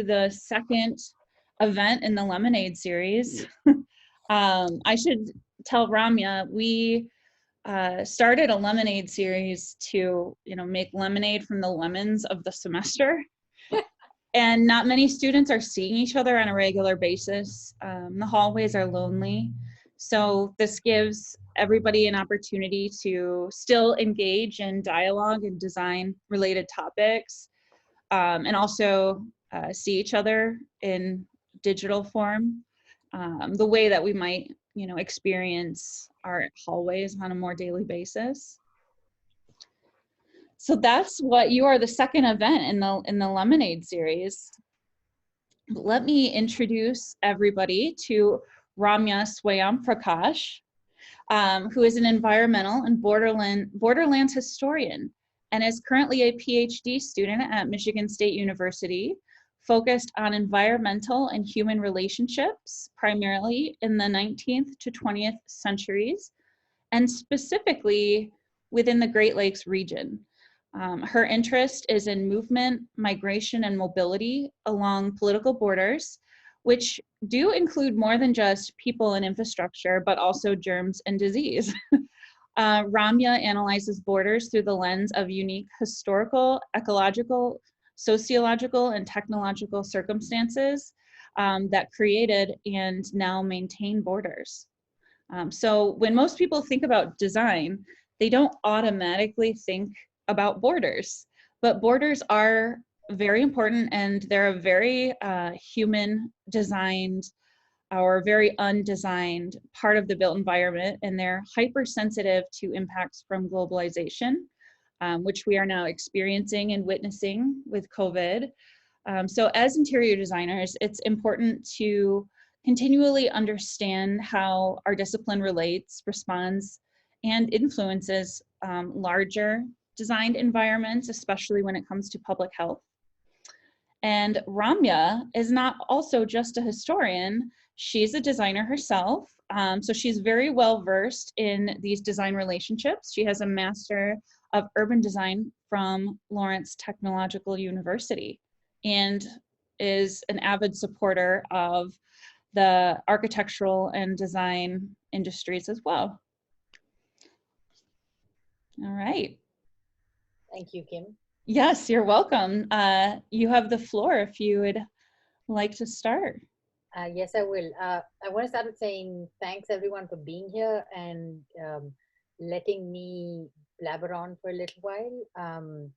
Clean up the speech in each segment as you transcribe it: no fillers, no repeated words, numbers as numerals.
the second event in the Lemonade series. I should tell Ramya, we started a Lemonade series to, make lemonade from the lemons of the semester. And not many students are seeing each other on a regular basis. The hallways are lonely. So this gives everybody an opportunity to still engage in dialogue and design related topics, and also see each other in digital form, the way that we might, experience our hallways on a more daily basis. So that's what you are, the second event in the Lemonade series. Let me introduce everybody to Ramya Swayamprakash, who is an environmental and borderlands historian and is currently a PhD student at Michigan State University, focused on environmental and human relationships, primarily in the 19th to 20th centuries, and specifically within the Great Lakes region. Her interest is in movement, migration, and mobility along political borders, which do include more than just people and infrastructure, but also germs and disease. Ramya analyzes borders through the lens of unique historical, ecological, sociological, and technological circumstances that created and now maintain borders. So when most people think about design, they don't automatically think about borders, but borders are very important, and they're a very human designed or very undesigned part of the built environment, and they're hypersensitive to impacts from globalization, which we are now experiencing and witnessing with COVID. So as interior designers, it's important to continually understand how our discipline relates, responds, and influences larger designed environments, especially when it comes to public health. And Ramya is not also just a historian, she's a designer herself. So she's very well versed in these design relationships. She has a Master of Urban Design from Lawrence Technological University and is an avid supporter of the architectural and design industries as well. All right. Thank you, Kim. Yes, you're welcome. You have the floor if you would like to start. Yes, I will. I want to start with saying thanks everyone for being here and letting me blabber on for a little while.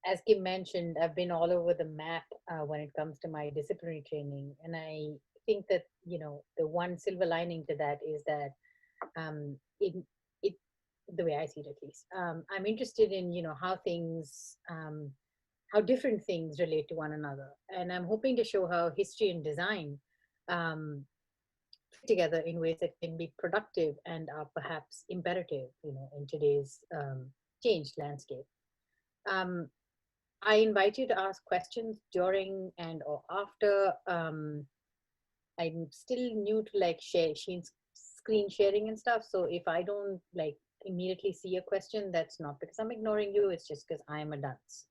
As Kim mentioned, I've been all over the map when it comes to my disciplinary training, and I think that the one silver lining to that is that it the way I see it at least, I'm interested in how things how different things relate to one another, and I'm hoping to show how history and design fit together in ways that can be productive and are perhaps imperative in today's changed landscape. I invite you to ask questions during and or after. I'm still new to screen sharing and stuff, so if I don't immediately see a question, that's not because I'm ignoring you, it's just because I'm a dunce.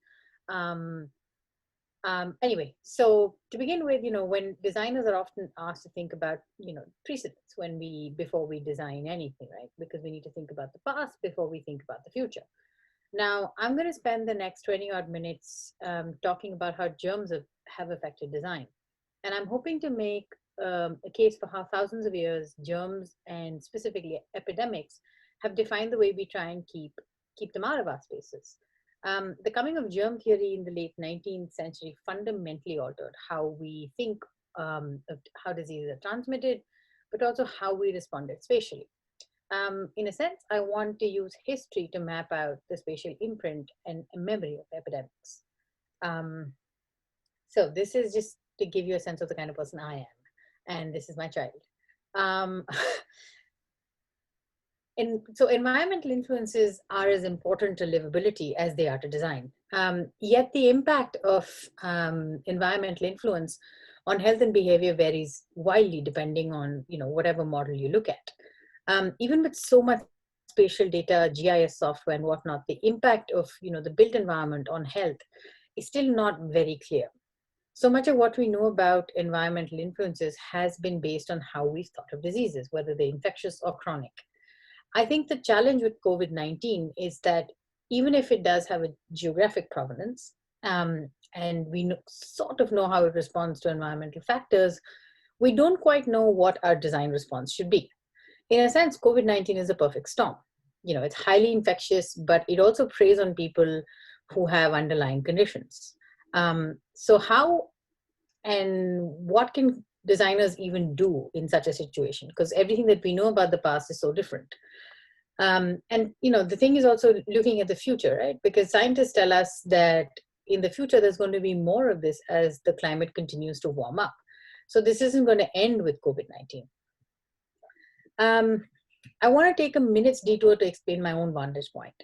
Anyway, so to begin with, when designers are often asked to think about, precedents before we design anything, right? Because we need to think about the past before we think about the future. Now, I'm going to spend the next 20 odd minutes talking about how germs have affected design. And I'm hoping to make a case for how thousands of years germs and specifically epidemics have defined the way we try and keep them out of our spaces. The coming of germ theory in the late 19th century fundamentally altered how we think of how diseases are transmitted, but also how we responded spatially. In a sense, I want to use history to map out the spatial imprint and memory of epidemics. So this is just to give you a sense of the kind of person I am, and this is my child. And so environmental influences are as important to livability as they are to design. Yet the impact of environmental influence on health and behavior varies widely depending on whatever model you look at. Even with so much spatial data, GIS software and whatnot, the impact of the built environment on health is still not very clear. So much of what we know about environmental influences has been based on how we thought of diseases, whether they're infectious or chronic. I think the challenge with COVID-19 is that even if it does have a geographic provenance, and we sort of know how it responds to environmental factors, we don't quite know what our design response should be. In a sense, COVID-19 is a perfect storm. You know, it's highly infectious, but it also preys on people who have underlying conditions. So how and what can designers even do in such a situation? Because everything that we know about the past is so different. And you know, the thing is also looking at the future, right? Because scientists tell us that in the future there's going to be more of this as the climate continues to warm up. So this isn't going to end with COVID-19. I want to take a minute's detour to explain my own vantage point.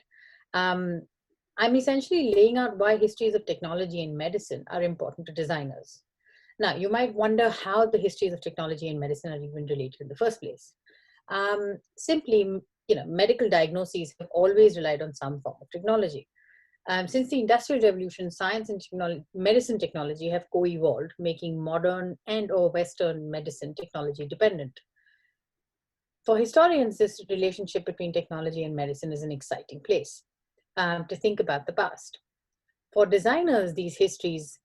I'm essentially laying out why histories of technology and medicine are important to designers. Now, you might wonder how the histories of technology and medicine are even related in the first place. Simply, you know, medical diagnoses have always relied on some form of technology. Since the Industrial Revolution, science and medicine technology have co-evolved, making modern and or Western medicine technology dependent. For historians, this relationship between technology and medicine is an exciting place to think about the past. For designers, these histories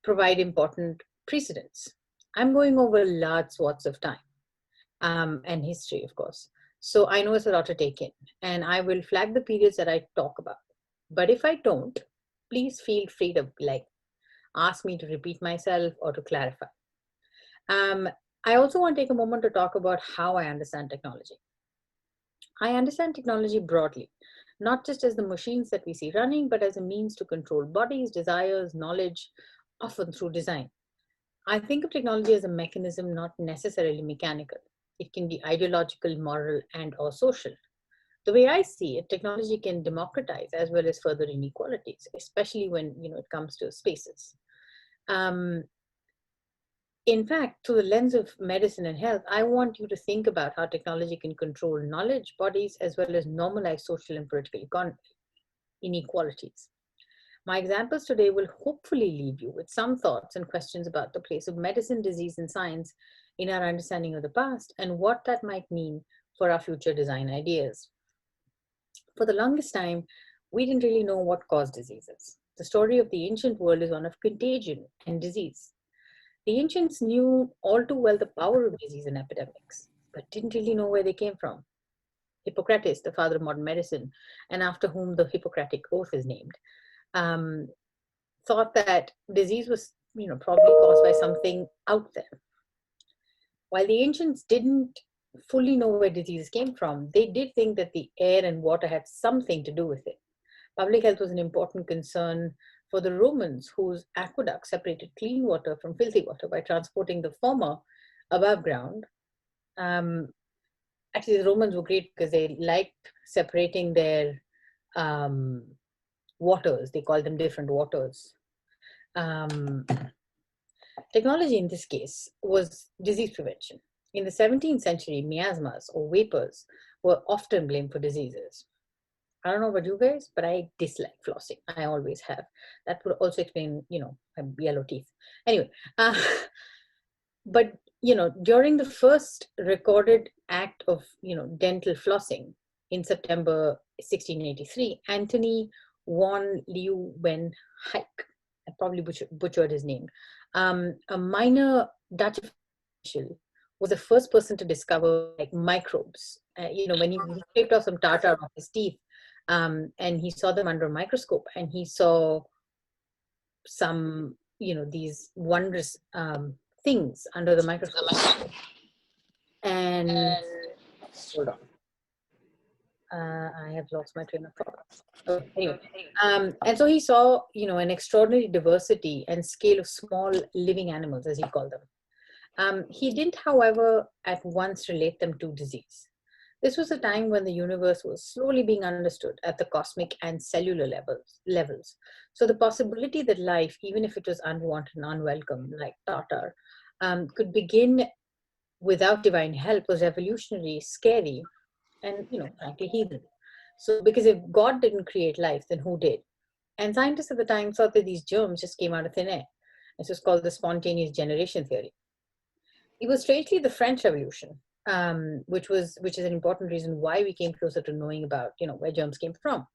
provide important precedents. I'm going over large swaths of time and history, of course. So I know it's a lot to take in, and I will flag the periods that I talk about. But if I don't, please feel free to ask me to repeat myself or to clarify. I also want to take a moment to talk about how I understand technology. I understand technology broadly, not just as the machines that we see running, but as a means to control bodies, desires, knowledge, often through design. I think of technology as a mechanism, not necessarily mechanical. It can be ideological, moral, and or social. The way I see it, technology can democratize as well as further inequalities, especially when it comes to spaces. In fact, through the lens of medicine and health, I want you to think about how technology can control knowledge, bodies, as well as normalize social and political inequalities. My examples today will hopefully leave you with some thoughts and questions about the place of medicine, disease, and science in our understanding of the past and what that might mean for our future design ideas. For the longest time, we didn't really know what caused diseases. The story of the ancient world is one of contagion and disease. The ancients knew all too well the power of disease and epidemics, but didn't really know where they came from. Hippocrates, the father of modern medicine, and after whom the Hippocratic Oath is named, thought that disease was probably caused by something out there. While the ancients didn't fully know where disease came from, they did think that the air and water had something to do with it. Public health was an important concern for the Romans, whose aqueducts separated clean water from filthy water by transporting the former above ground. Actually, the Romans were great because they liked separating their waters. They called them different waters. Technology in this case was disease prevention. In the 17th century, miasmas or vapors were often blamed for diseases. I don't know about you guys, but I dislike flossing. I always have. That would also explain, my yellow teeth. Anyway, but during the first recorded act of, dental flossing in September 1683, Antony von Leeuwenhoek, I probably butchered his name, a minor Dutch official, was the first person to discover microbes. When he scraped off some tartar off his teeth, and he saw them under a microscope, and he saw some, these wondrous things under the microscope. And hold on. I have lost my train of thought. Okay, anyway, and so he saw, an extraordinary diversity and scale of small living animals, as he called them. He didn't, however, at once relate them to disease. This was a time when the universe was slowly being understood at the cosmic and cellular levels. So the possibility that life, even if it was unwanted and unwelcome, like tartar, could begin without divine help was revolutionary, scary, and frankly heathen. So because if God didn't create life, then who did? And scientists at the time thought that these germs just came out of thin air. This is called the spontaneous generation theory. It was strangely the French Revolution, which is an important reason why we came closer to knowing about, where germs came from.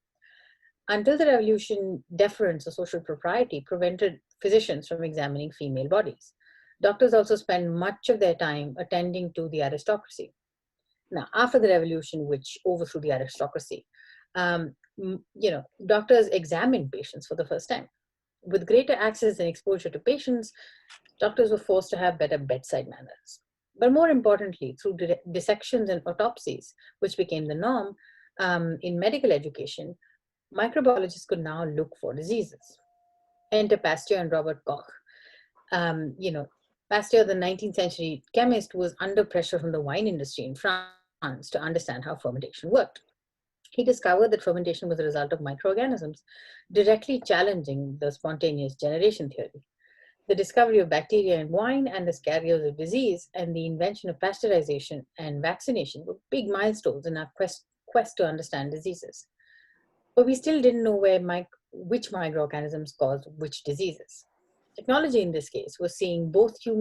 Until the revolution, deference or social propriety prevented physicians from examining female bodies. Doctors also spent much of their time attending to the aristocracy. Now, after the revolution, which overthrew the aristocracy, doctors examined patients for the first time. With greater access and exposure to patients, doctors were forced to have better bedside manners. But more importantly, through dissections and autopsies, which became the norm in medical education, microbiologists could now look for diseases. Enter Pasteur and Robert Koch. Pasteur, the 19th century chemist, was under pressure from the wine industry in France to understand how fermentation worked. He discovered that fermentation was a result of microorganisms, directly challenging the spontaneous generation theory. The discovery of bacteria in wine and the carriers of disease and the invention of pasteurization and vaccination were big milestones in our quest to understand diseases. But we still didn't know which microorganisms caused which diseases. Technology in this case was seeing both the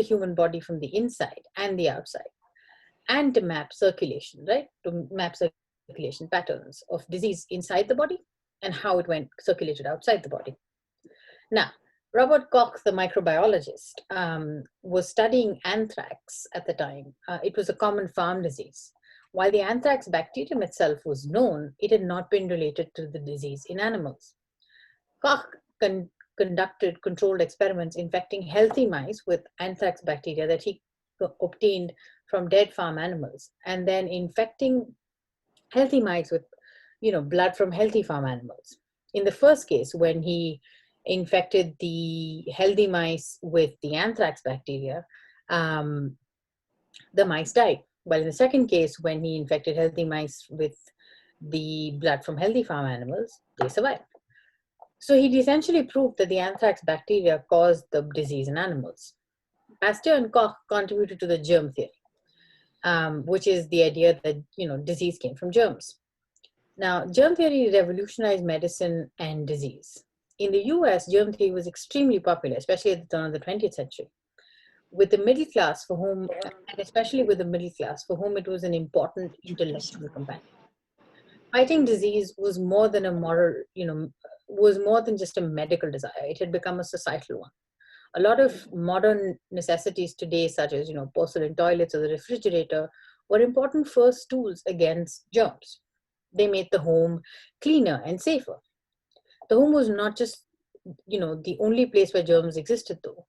human body from the inside and the outside, and to map circulation, right? To map circulation patterns of disease inside the body and how it circulated outside the body. Now, Robert Koch, the microbiologist, was studying anthrax at the time. It was a common farm disease. While the anthrax bacterium itself was known, it had not been related to the disease in animals. Koch conducted controlled experiments infecting healthy mice with anthrax bacteria that he obtained from dead farm animals, and then infecting healthy mice with blood from healthy farm animals. In the first case, when he infected the healthy mice with the anthrax bacteria, the mice died. While in the second case, when he infected healthy mice with the blood from healthy farm animals, they survived. So he essentially proved that the anthrax bacteria caused the disease in animals. Pasteur and Koch contributed to the germ theory, which is the idea that disease came from germs. Now, germ theory revolutionized medicine and disease. In the US, germ theory was extremely popular, especially at the turn of the 20th century. With the middle class it was an important intellectual companion. Fighting disease was more than just a medical desire. It had become a societal one. A lot of modern necessities today, such as porcelain toilets or the refrigerator, were important first tools against germs. They made the home cleaner and safer. The home was not just the only place where germs existed, though.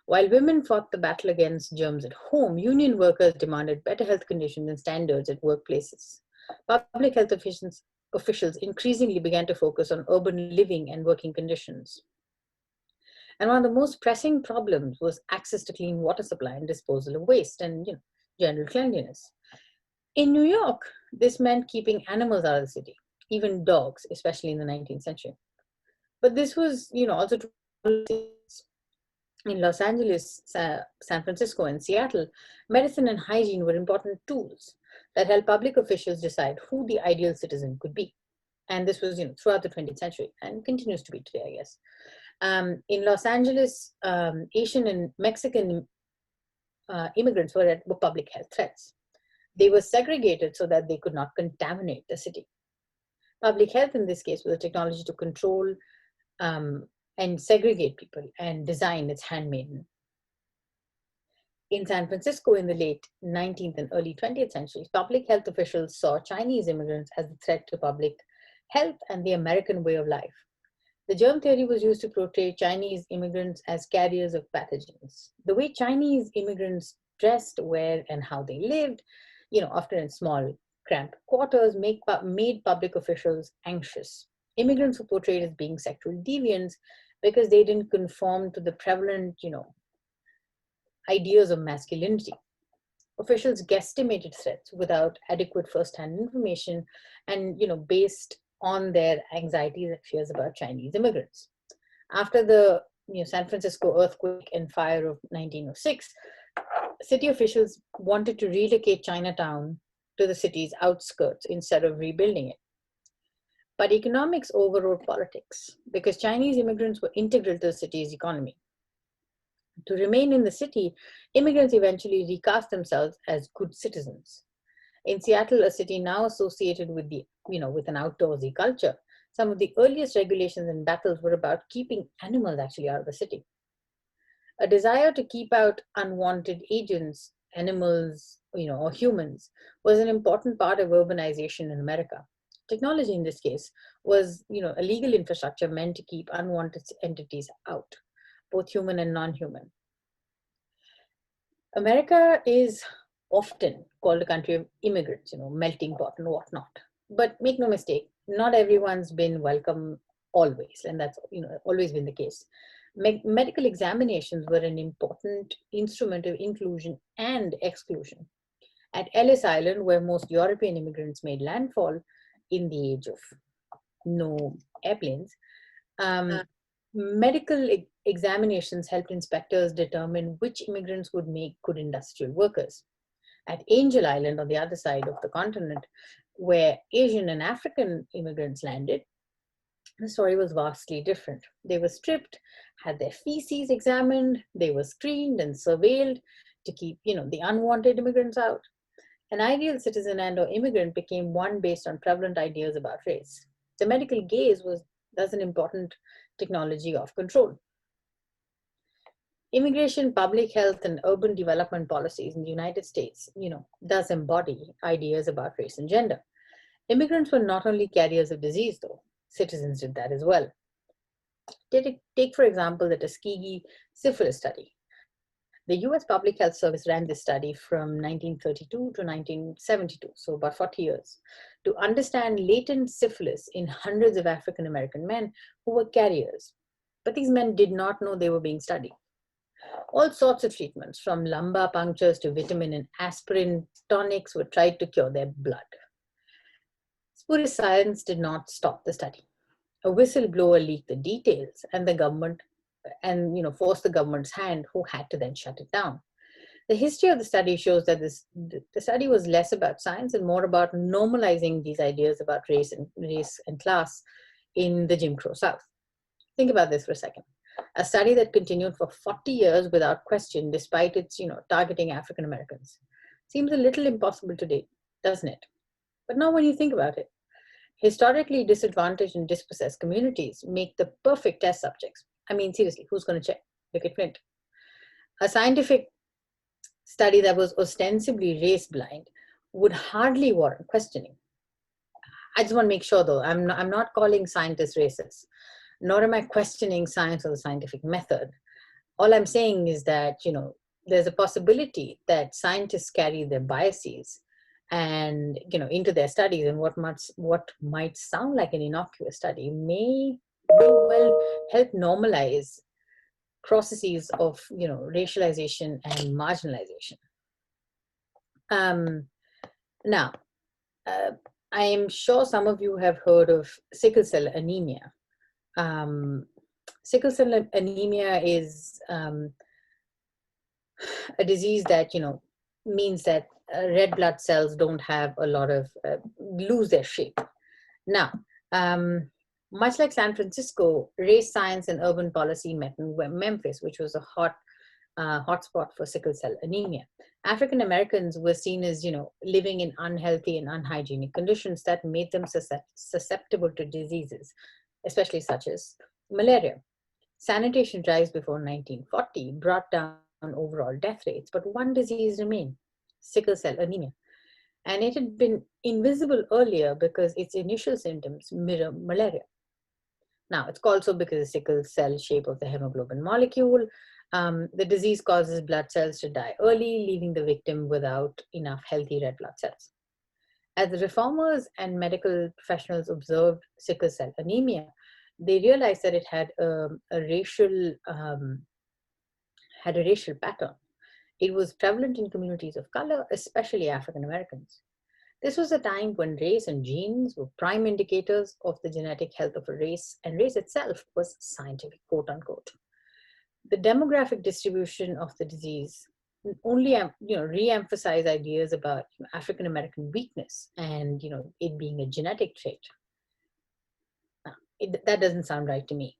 While women fought the battle against germs at home, union workers demanded better health conditions and standards at workplaces. Public health officials increasingly began to focus on urban living and working conditions. And one of the most pressing problems was access to clean water supply and disposal of waste and general cleanliness. In New York, this meant keeping animals out of the city, even dogs, especially in the 19th century. But this was also true in Los Angeles, San Francisco, and Seattle. Medicine and hygiene were important tools that helped public officials decide who the ideal citizen could be. And this was throughout the 20th century and continues to be today, I guess. In Los Angeles, Asian and Mexican immigrants were public health threats. They were segregated so that they could not contaminate the city. Public health in this case was a technology to control and segregate people and design its handmaiden. In San Francisco in the late 19th and early 20th centuries, public health officials saw Chinese immigrants as a threat to public health and the American way of life. The germ theory was used to portray Chinese immigrants as carriers of pathogens. The way Chinese immigrants dressed, where, and how they lived, often in small, cramped quarters, made public officials anxious. Immigrants were portrayed as being sexual deviants because they didn't conform to the prevalent, ideas of masculinity. Officials guesstimated threats without adequate first-hand information and, based on their anxieties and fears about Chinese immigrants. After the San Francisco earthquake and fire of 1906, city officials wanted to relocate Chinatown to the city's outskirts instead of rebuilding it. But economics overrode politics because Chinese immigrants were integral to the city's economy. To remain in the city, immigrants eventually recast themselves as good citizens. In Seattle, a city now associated with with an outdoorsy culture, some of the earliest regulations and battles were about keeping animals actually out of the city. A desire to keep out unwanted agents, animals, or humans, was an important part of urbanization in America. Technology in this case was, a legal infrastructure meant to keep unwanted entities out, both human and non-human. America is often called a country of immigrants, melting pot and whatnot. But make no mistake, not everyone's been welcome always, and that's always been the case. Medical examinations were an important instrument of inclusion and exclusion. At Ellis Island, where most European immigrants made landfall in the age of no airplanes, medical examinations helped inspectors determine which immigrants would make good industrial workers. At Angel Island, on the other side of the continent, where Asian and African immigrants landed, the story was vastly different. They were stripped, had their feces examined, they were screened and surveilled to keep, the unwanted immigrants out. An ideal citizen and or immigrant became one based on prevalent ideas about race. The medical gaze was thus an important technology of control. Immigration, public health, and urban development policies in the United States, does embody ideas about race and gender. Immigrants were not only carriers of disease, though. Citizens did that as well. Take for example, the Tuskegee syphilis study. The US Public Health Service ran this study from 1932 to 1972, so about 40 years, to understand latent syphilis in hundreds of African American men who were carriers. But these men did not know they were being studied. All sorts of treatments, from lumbar punctures to vitamin and aspirin tonics, were tried to cure their blood. Spurious science did not stop the study. A whistleblower leaked the details, and the government, forced the government's hand, who had to then shut it down. The history of the study shows that the study was less about science and more about normalizing these ideas about race and class in the Jim Crow South. Think about this for a second. A study that continued for 40 years without question, despite its, targeting African Americans. Seems a little impossible today, doesn't it? But now when you think about it, historically disadvantaged and dispossessed communities make the perfect test subjects. I mean, seriously, who's going to check? Look at Flint. A scientific study that was ostensibly race blind would hardly warrant questioning. I just want to make sure, though, I'm not calling scientists racist, nor am I questioning science or the scientific method. All I'm saying is that, there's a possibility that scientists carry their biases and, into their studies, and what might sound like an innocuous study may well help normalize processes of, racialization and marginalization. Now, I am sure some of you have heard of sickle cell anemia. Sickle cell anemia is a disease that, means that red blood cells don't have a lot of, lose their shape. Now, much like San Francisco, race science and urban policy met in Memphis, which was a hotspot for sickle cell anemia. African Americans were seen as, living in unhealthy and unhygienic conditions that made them susceptible to diseases, especially such as malaria. Sanitation drives before 1940 brought down overall death rates, but one disease remained: sickle cell anemia. And it had been invisible earlier because its initial symptoms mirror malaria. Now, it's called so because of the sickle cell shape of the hemoglobin molecule. The disease causes blood cells to die early, leaving the victim without enough healthy red blood cells. As the reformers and medical professionals observed sickle cell anemia, they realized that it had a racial pattern. It was prevalent in communities of color, especially African Americans. This was a time when race and genes were prime indicators of the genetic health of a race, and race itself was scientific, quote unquote. The demographic distribution of the disease only, re-emphasize ideas about African American weakness and, it being a genetic trait. that doesn't sound right to me.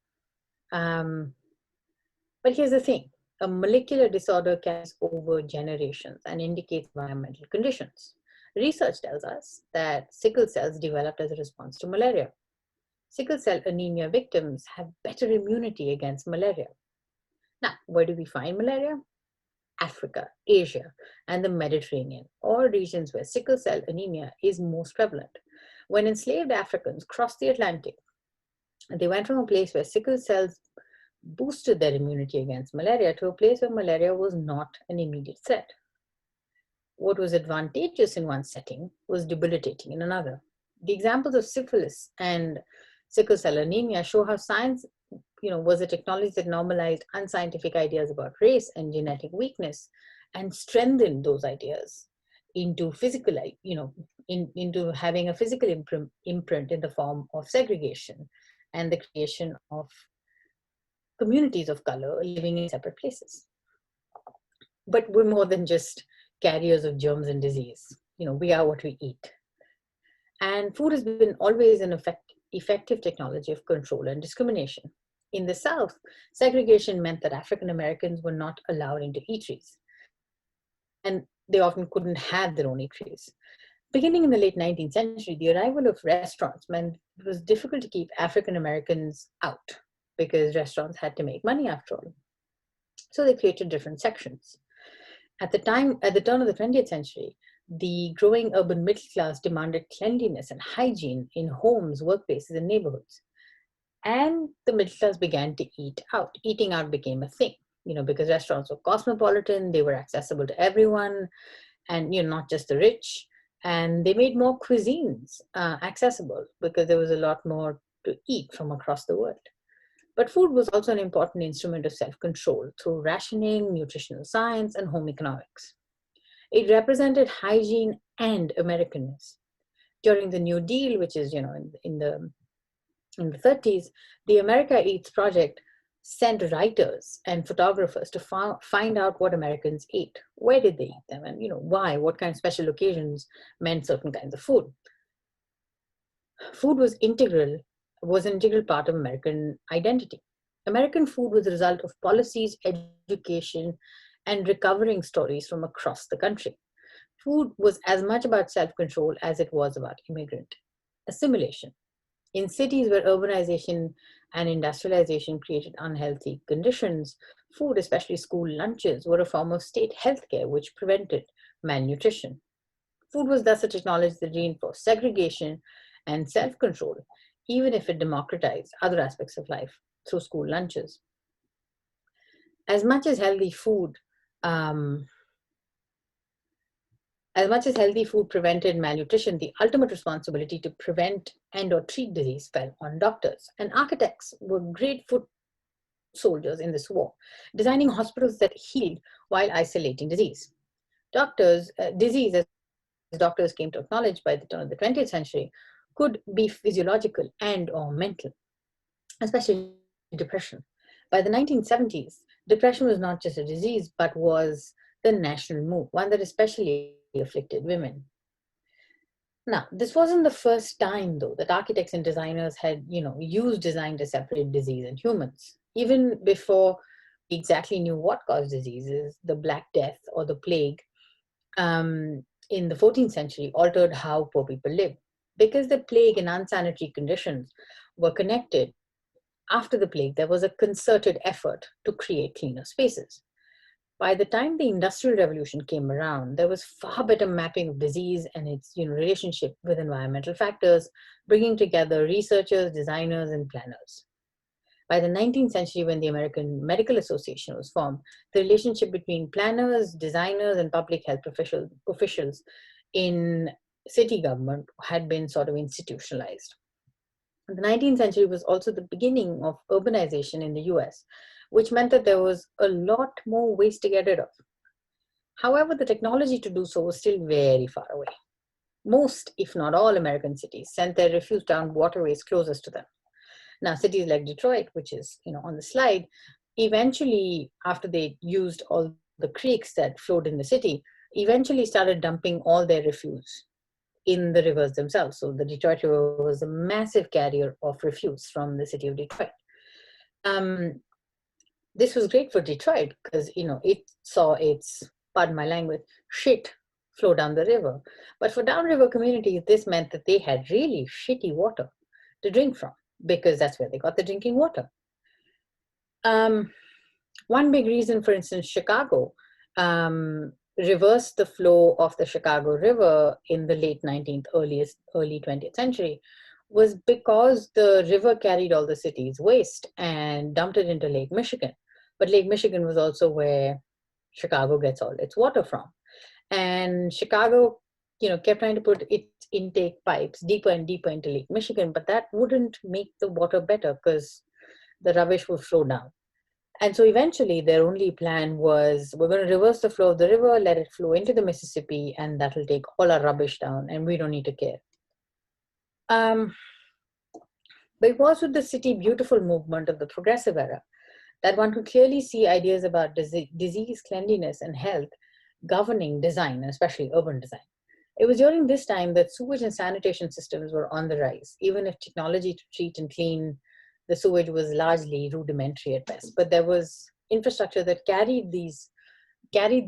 But here's the thing. A molecular disorder carries over generations and indicates environmental conditions. Research tells us that sickle cells developed as a response to malaria. Sickle cell anemia victims have better immunity against malaria. Now, where do we find malaria? Africa, Asia, and the Mediterranean, all regions where sickle cell anemia is most prevalent. When enslaved Africans crossed the Atlantic, they went from a place where sickle cells boosted their immunity against malaria to a place where malaria was not an immediate threat. What was advantageous in one setting was debilitating in another. The examples of syphilis and sickle cell anemia show how science was a technology that normalized unscientific ideas about race and genetic weakness and strengthened those ideas into physical, into having a physical imprint in the form of segregation and the creation of communities of color living in separate places. But we're more than just carriers of germs and disease. We are what we eat. And food has been always an effective technology of control and discrimination. In the South, segregation meant that African Americans were not allowed into eateries, and they often couldn't have their own eateries. Beginning in the late 19th century, the arrival of restaurants meant it was difficult to keep African Americans out because restaurants had to make money after all. So they created different sections. At the turn of the 20th century, the growing urban middle class demanded cleanliness and hygiene in homes, workplaces, and neighborhoods. And the middle class began to eat out. Eating out became a thing, because restaurants were cosmopolitan, they were accessible to everyone, and not just the rich. And they made more cuisines accessible because there was a lot more to eat from across the world. But food was also an important instrument of self-control through rationing, nutritional science, and home economics. It represented hygiene and Americanness. During the New Deal, which is, in the 30s, the America Eats Project sent writers and photographers to find out what Americans ate. Where did they eat them? And, why? What kind of special occasions meant certain kinds of food? Food was an integral part of American identity. American food was the result of policies, education, and recovering stories from across the country. Food was as much about self-control as it was about immigrant assimilation. In cities where urbanization and industrialization created unhealthy conditions, food, especially school lunches, were a form of state healthcare which prevented malnutrition. Food was thus a technology that reinforced segregation and self-control, even if it democratized other aspects of life through school lunches. As much as healthy food prevented malnutrition, the ultimate responsibility to prevent and or treat disease fell on doctors. And architects were great foot soldiers in this war, designing hospitals that healed while isolating disease. Disease, as doctors came to acknowledge by the turn of the 20th century, could be physiological and or mental, especially depression. By the 1970s, depression was not just a disease, but was the national mood, one that especially afflicted women. Now, this wasn't the first time, though, that architects and designers had, used design to separate disease and humans. Even before we exactly knew what caused diseases, the Black Death or the plague in the 14th century altered how poor people lived. Because the plague and unsanitary conditions were connected, after the plague, there was a concerted effort to create cleaner spaces. By the time the Industrial Revolution came around, there was far better mapping of disease and its relationship with environmental factors, bringing together researchers, designers, and planners. By the 19th century, when the American Medical Association was formed, the relationship between planners, designers, and public health officials in city government had been sort of institutionalized. The 19th century was also the beginning of urbanization in the US, which meant that there was a lot more waste to get rid of. However, the technology to do so was still very far away. Most, if not all, American cities sent their refuse down waterways closest to them. Now, cities like Detroit, which is on the slide, eventually, after they used all the creeks that flowed in the city, eventually started dumping all their refuse in the rivers themselves. So the Detroit River was a massive carrier of refuse from the city of Detroit. This was great for Detroit because, it saw its, pardon my language, shit flow down the river. But for downriver communities, this meant that they had really shitty water to drink from because that's where they got the drinking water. One big reason, for instance, Chicago reversed the flow of the Chicago River in the late 19th, early 20th century was because the river carried all the city's waste and dumped it into Lake Michigan. But Lake Michigan was also where Chicago gets all its water from. And Chicago, kept trying to put its intake pipes deeper and deeper into Lake Michigan, but that wouldn't make the water better because the rubbish would flow down. And so eventually their only plan was, we're going to reverse the flow of the river, let it flow into the Mississippi, and that'll take all our rubbish down, and we don't need to care. But it was with the city beautiful movement of the progressive era that one could clearly see ideas about disease, cleanliness, and health governing design, especially urban design. It was during this time that sewage and sanitation systems were on the rise, even if technology to treat and clean the sewage was largely rudimentary at best. But there was infrastructure that carried the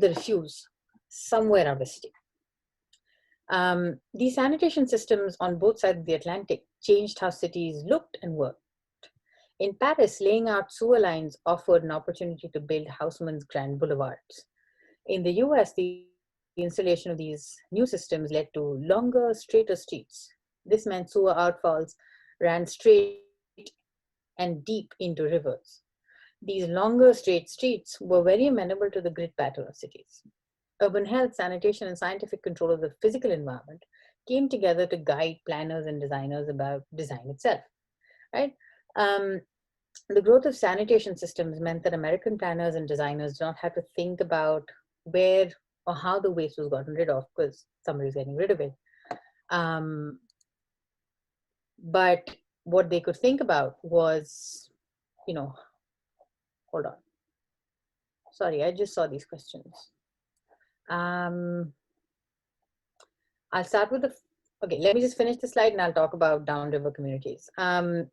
refuse somewhere out of the city. These sanitation systems on both sides of the Atlantic changed how cities looked and worked. In Paris, laying out sewer lines offered an opportunity to build Haussmann's grand boulevards. In the US, the installation of these new systems led to longer, straighter streets. This meant sewer outfalls ran straight and deep into rivers. These longer, straight streets were very amenable to the grid pattern of cities. Urban health, sanitation, and scientific control of the physical environment came together to guide planners and designers about design itself, right? The growth of sanitation systems meant that American planners and designers did not have to think about where or how the waste was gotten rid of because somebody was getting rid of it. But what they could think about was, hold on. Sorry, I just saw these questions. I'll start with okay, let me just finish the slide and I'll talk about downriver communities. The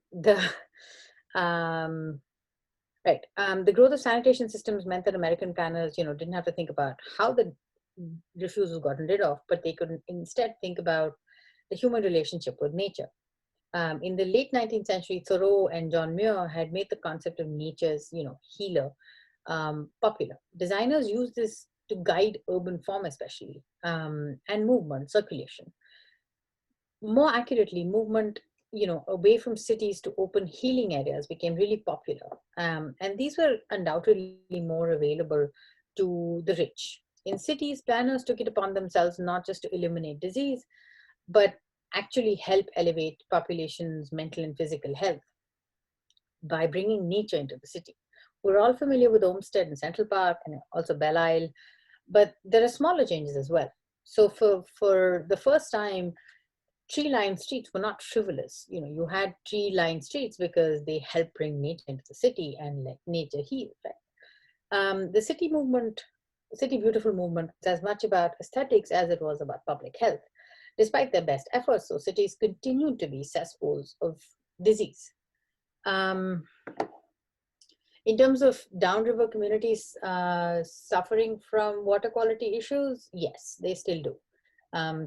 growth of sanitation systems meant that American planners, didn't have to think about how the refuse was gotten rid of, but they could instead think about the human relationship with nature. In the late 19th century, Thoreau and John Muir had made the concept of nature's, healer popular. Designers used this to guide urban form especially, and movement, circulation. More accurately, movement, away from cities to open healing areas became really popular. And these were undoubtedly more available to the rich. In cities, planners took it upon themselves not just to eliminate disease, but actually help elevate populations' mental and physical health by bringing nature into the city. We're all familiar with Olmsted and Central Park and also Belle Isle, but there are smaller changes as well. So for the first time, tree-lined streets were not frivolous. You had tree-lined streets because they helped bring nature into the city and let nature heal. Right? The city beautiful movement was as much about aesthetics as it was about public health. Despite their best efforts, so cities continued to be cesspools of disease. In terms of downriver communities suffering from water quality issues, yes, they still do.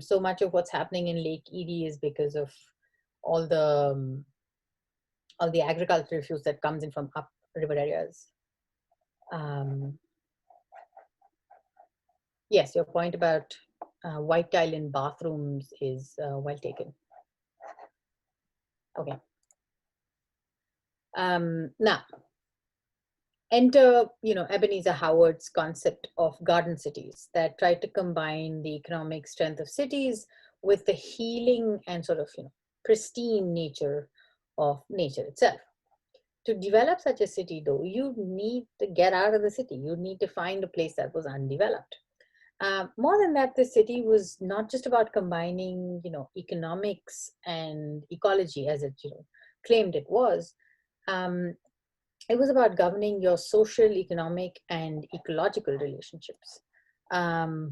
So much of what's happening in Lake Erie is because of all the agricultural refuse that comes in from upriver areas. Yes, your point about white tile in bathrooms is well taken. Okay. Now, enter, Ebenezer Howard's concept of garden cities that try to combine the economic strength of cities with the healing and sort of, pristine nature of nature itself. To develop such a city, though, you need to get out of the city. You need to find a place that was undeveloped. More than that, the city was not just about combining, economics and ecology as it, claimed it was. It was about governing your social, economic, and ecological relationships. It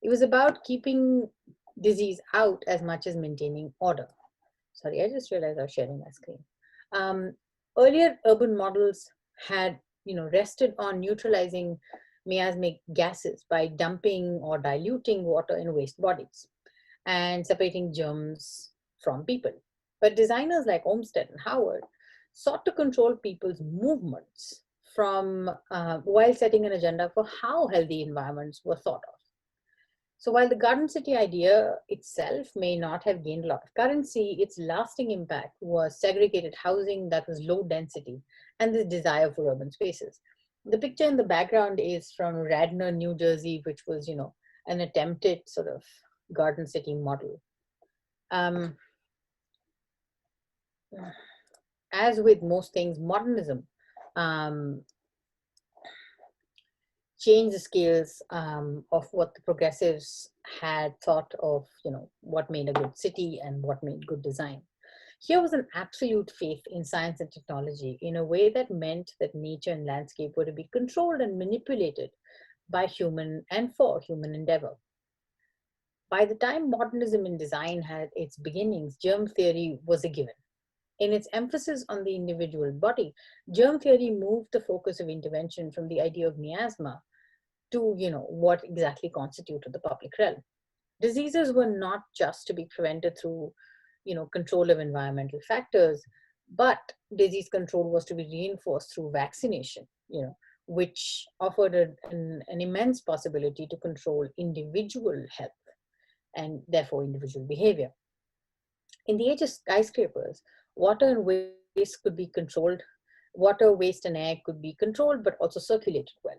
was about keeping disease out as much as maintaining order. Sorry, I just realized I was sharing my screen. Um, Earlier urban models had, rested on neutralizing miasmic gases by dumping or diluting water in waste bodies and separating germs from people. But designers like Olmsted and Howard sought to control people's movements while setting an agenda for how healthy environments were thought of. So while the garden city idea itself may not have gained a lot of currency, its lasting impact was segregated housing that was low density and the desire for urban spaces. The picture in the background is from Radnor, New Jersey, which was, an attempted sort of garden city model. Um, as with most things, modernism um, changed the scales of what the progressives had thought of, what made a good city and what made good design. Here was an absolute faith in science and technology in a way that meant that nature and landscape were to be controlled and manipulated by human and for human endeavor. By the time modernism in design had its beginnings, germ theory was a given. In its emphasis on the individual body, germ theory moved the focus of intervention from the idea of miasma to, what exactly constituted the public realm. Diseases were not just to be prevented through, control of environmental factors, but disease control was to be reinforced through vaccination, which offered an immense possibility to control individual health and therefore individual behavior. In the age of skyscrapers, water and waste could be controlled. Water, waste, and air could be controlled, but also circulated well.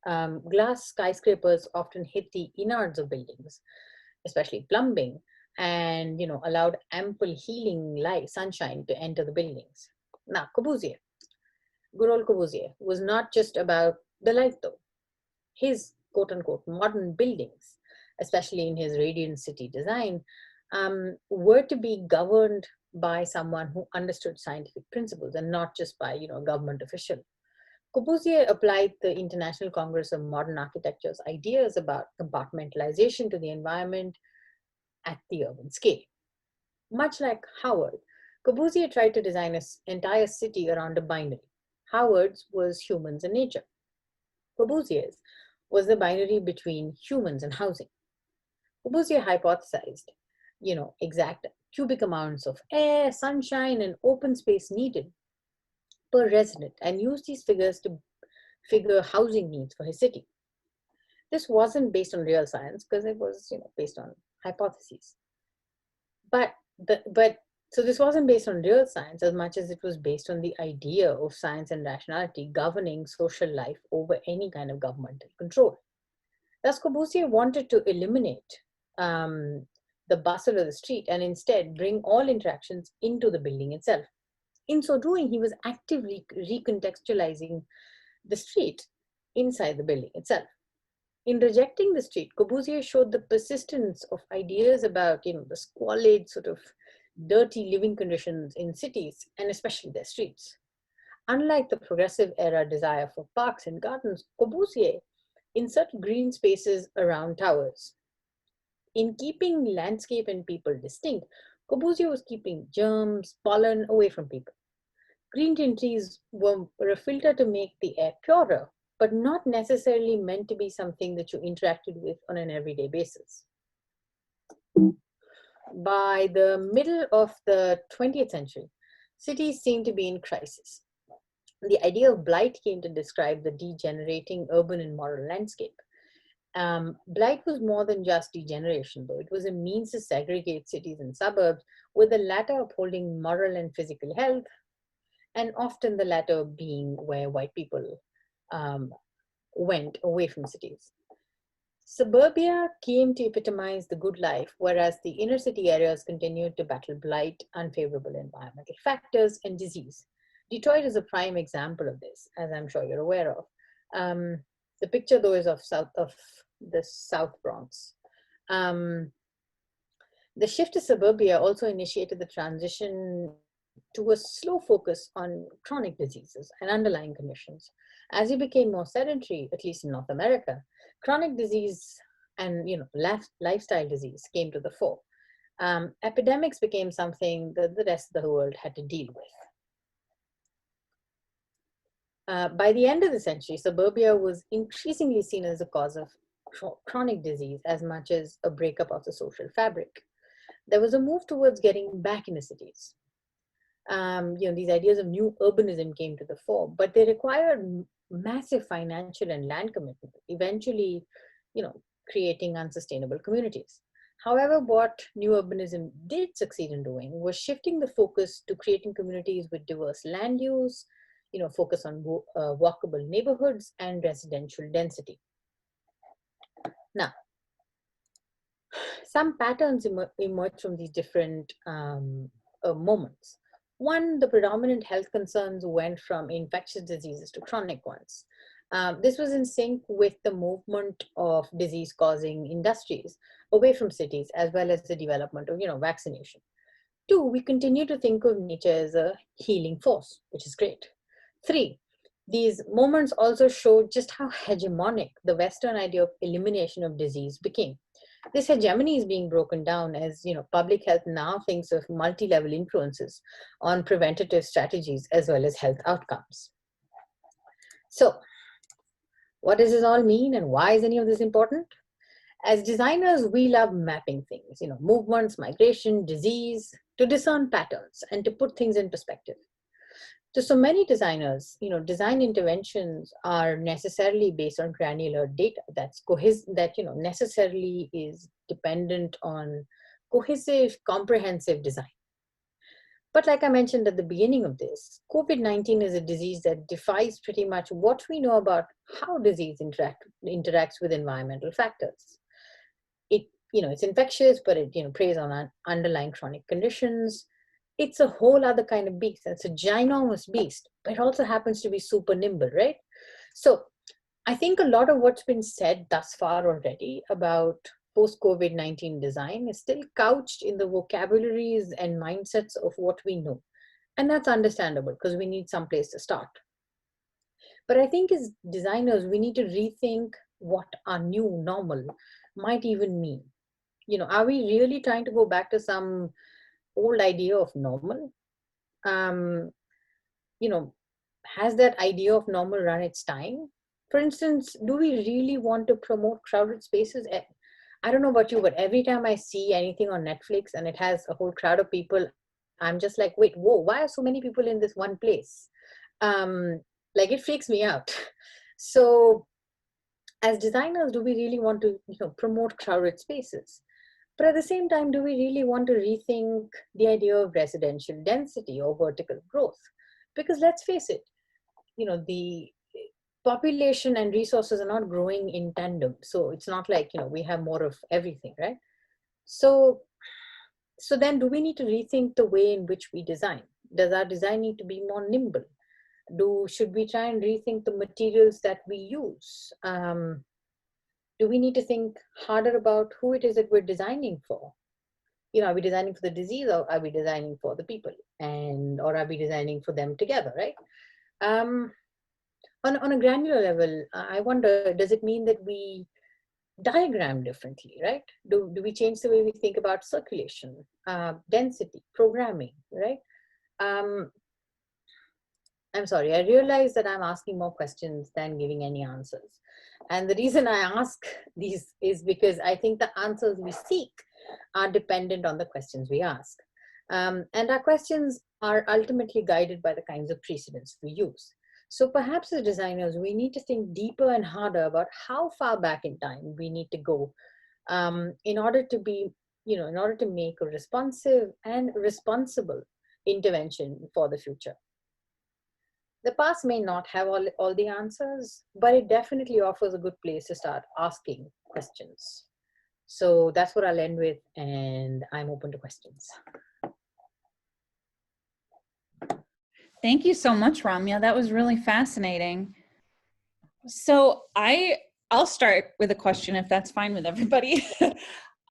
Glass skyscrapers often hit the innards of buildings, especially plumbing, and allowed ample healing light, sunshine to enter the buildings. Now, Corbusier, good old Corbusier, was not just about the light though. His quote unquote modern buildings, especially in his Radiant City design, were to be governed by someone who understood scientific principles and not just by a government official. Corbusier applied the International Congress of Modern Architecture's ideas about compartmentalization to the environment at the urban scale. Much like Howard, Corbusier tried to design an entire city around a binary. Howard's was humans and nature. Corbusier's was the binary between humans and housing. Corbusier hypothesized, exact cubic amounts of air, sunshine, and open space needed per resident and used these figures to figure housing needs for his city. This wasn't based on real science because it was, based on hypotheses. But so this wasn't based on real science as much as it was based on the idea of science and rationality governing social life over any kind of governmental control. Thus, Corbusier wanted to eliminate the bustle of the street and instead bring all interactions into the building itself. In so doing, he was actively recontextualizing the street inside the building itself. In rejecting the street, Corbusier showed the persistence of ideas about, the squalid, sort of dirty living conditions in cities, and especially their streets. Unlike the progressive era desire for parks and gardens, Corbusier inserted green spaces around towers. In keeping landscape and people distinct, Corbusier was keeping germs, pollen away from people. Green tin trees were a filter to make the air purer, but not necessarily meant to be something that you interacted with on an everyday basis. By the middle of the 20th century, cities seemed to be in crisis. The idea of blight came to describe the degenerating urban and moral landscape. Blight was more than just degeneration, though. It was a means to segregate cities and suburbs, with the latter upholding moral and physical health, and often the latter being where white people went away from cities. Suburbia came to epitomize the good life, whereas the inner city areas continued to battle blight, unfavorable environmental factors, and disease. Detroit is a prime example of this, as I'm sure you're aware of. The picture, though, is of the South Bronx. The shift to suburbia also initiated the transition to a slow focus on chronic diseases and underlying conditions. As we became more sedentary, at least in North America, chronic disease and lifestyle disease came to the fore. Epidemics became something that the rest of the world had to deal with. By the end of the century, suburbia was increasingly seen as a cause of chronic disease as much as a breakup of the social fabric. There was a move towards getting back into cities. These ideas of new urbanism came to the fore, but they required massive financial and land commitment, eventually, creating unsustainable communities. However, what new urbanism did succeed in doing was shifting the focus to creating communities with diverse land use, focus on walkable neighborhoods and residential density. Now, some patterns emerge from these different moments. One, the predominant health concerns went from infectious diseases to chronic ones. This was in sync with the movement of disease-causing industries away from cities, as well as the development of, vaccination. Two, we continue to think of nature as a healing force, which is great. Three, these moments also show just how hegemonic the Western idea of elimination of disease became. This hegemony is being broken down as public health now thinks of multi-level influences on preventative strategies as well as health outcomes. So, what does this all mean, and why is any of this important? As designers, we love mapping things, movements, migration, disease, to discern patterns and to put things in perspective. To so many designers, design interventions are necessarily based on granular data that necessarily is dependent on cohesive, comprehensive design. But like I mentioned at the beginning of this, COVID-19 is a disease that defies pretty much what we know about how disease interacts with environmental factors. It's infectious, but it preys on underlying chronic conditions. It's a whole other kind of beast. It's a ginormous beast, but it also happens to be super nimble, right? So I think a lot of what's been said thus far already about post-COVID-19 design is still couched in the vocabularies and mindsets of what we know. And that's understandable because we need some place to start. But I think as designers, we need to rethink what our new normal might even mean. Are we really trying to go back to some old idea of normal? Has that idea of normal run its time? For instance, do we really want to promote crowded spaces? I don't know about you, but every time I see anything on Netflix and it has a whole crowd of people, I'm just like, wait, whoa, why are so many people in this one place? It freaks me out. So as designers, do we really want to promote crowded spaces? But at the same time, do we really want to rethink the idea of residential density or vertical growth? Because let's face it, the population and resources are not growing in tandem. So it's not like, we have more of everything, right? So then do we need to rethink the way in which we design? Does our design need to be more nimble? Should we try and rethink the materials that we use? Do we need to think harder about who it is that we're designing for? Are we designing for the disease, or are we designing for the people? Or are we designing for them together, right? On a granular level, I wonder, does it mean that we diagram differently, right? Do we change the way we think about circulation, density, programming, right? I'm sorry, I realize that I'm asking more questions than giving any answers. And the reason I ask these is because I think the answers we seek are dependent on the questions we ask. And our questions are ultimately guided by the kinds of precedents we use. So perhaps as designers, we need to think deeper and harder about how far back in time we need to go in order to make a responsive and responsible intervention for the future. The past may not have all the answers, but it definitely offers a good place to start asking questions. So that's what I'll end with, and I'm open to questions. Thank you so much, Ramya. That was really fascinating. So I'll start with a question, if that's fine with everybody.